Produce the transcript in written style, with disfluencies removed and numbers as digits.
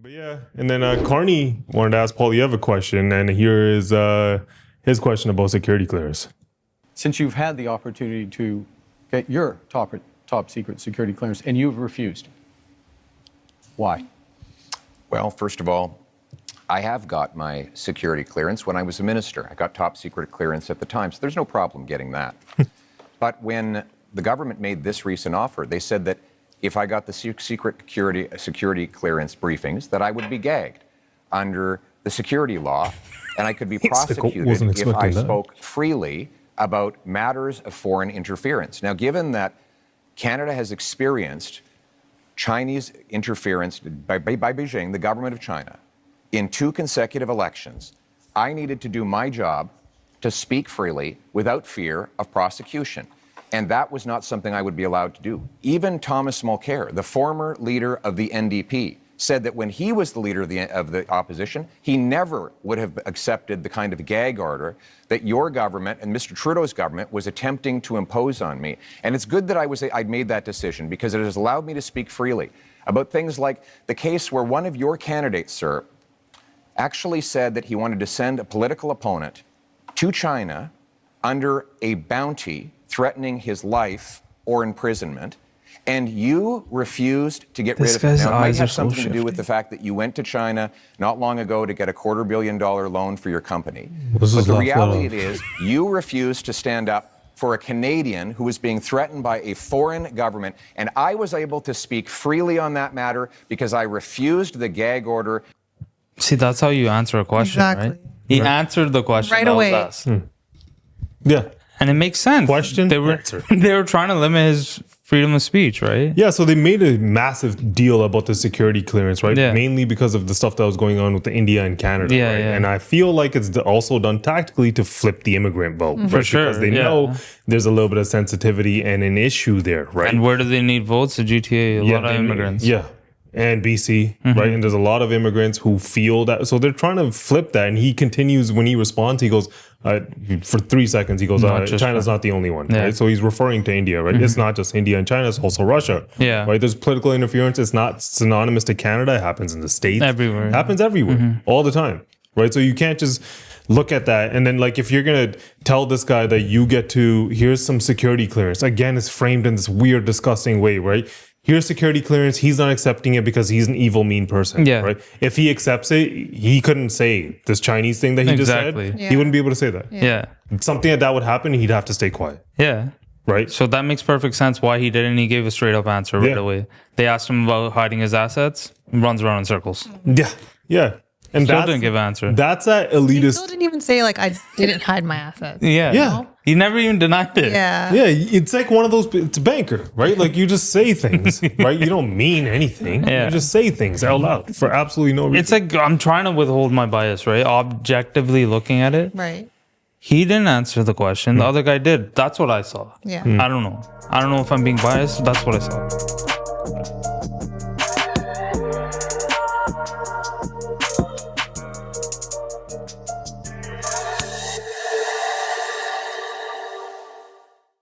But yeah, and then Carney wanted to ask Poilievre a question, and here is his question about security clearance. Since you've had the opportunity to get your top secret security clearance and you've refused, why? Well, first of all, I have got my security clearance when I was a minister. I got top secret clearance at the time, so there's no problem getting that. But when the government made this recent offer, they said that if I got the secret security clearance briefings, that I would be gagged under the security law, and I could be prosecuted if I spoke freely about matters of foreign interference. Now, given that Canada has experienced Chinese interference by Beijing, the government of China, in 2 consecutive elections, I needed to do my job to speak freely without fear of prosecution. And that was not something I would be allowed to do. Even Thomas Mulcair, the former leader of the NDP, said that when he was the leader of the opposition, he never would have accepted the kind of gag order that your government and Mr. Trudeau's government was attempting to impose on me. And it's good that I'd made that decision, because it has allowed me to speak freely about things like the case where one of your candidates, sir, actually said that he wanted to send a political opponent to China under a bounty threatening his life or imprisonment, and you refused to get rid of it. Now, it might have something to do with the fact that you went to China not long ago to get a $250 million loan for your company. But the reality is, you refused to stand up for a Canadian who was being threatened by a foreign government, and I was able to speak freely on that matter because I refused the gag order. See, that's how you answer a question, right? He answered the question right away. Yeah. And it makes sense. They were trying to limit his freedom of speech, right? Yeah, so they made a massive deal about the security clearance, right? Yeah. Mainly because of the stuff that was going on with India and Canada, Yeah, right? yeah. And I feel like it's also done tactically to flip the immigrant vote, right? For sure, Because they know there's a little bit of sensitivity and an issue there, right? And where do they need votes? The GTA, a lot of immigrants. Yeah. And BC, right? And there's a lot of immigrants who feel that. So they're trying to flip that. And he continues, when he responds, he goes, for 3 seconds, he goes, China's not the only one, right? So he's referring to India, right? It's not just India and China, it's also Russia. Yeah. Right? There's political interference. It's not synonymous to Canada. It happens in the States. Everywhere. It happens everywhere, all the time, right? So you can't just look at that. And then, like, if you're going to tell this guy that you get to, here's some security clearance, again, it's framed in this weird, disgusting way, right? Here's security clearance. He's not accepting it because he's an evil, mean person. Yeah. Right. If he accepts it, he couldn't say this Chinese thing that he just said. Yeah. He wouldn't be able to say that. Yeah. Something like that would happen. He'd have to stay quiet. Yeah. Right. So that makes perfect sense why he didn't. He gave a straight up answer right away. They asked him about hiding his assets. He runs around in circles. Yeah. Yeah. And Still didn't give an answer. That's that He elitist. still didn't even say, like, I didn't hide my assets. Yeah. Yeah. He never even denied it. Yeah. Yeah. It's like one of those, it's a banker, right? Like, you just say things, right? You don't mean anything. Yeah. You just say things out loud for absolutely no reason. It's like, I'm trying to withhold my bias, right? Objectively looking at it. Right. He didn't answer the question. The other guy did. That's what I saw. Yeah. I don't know. I don't know if I'm being biased. That's what I saw.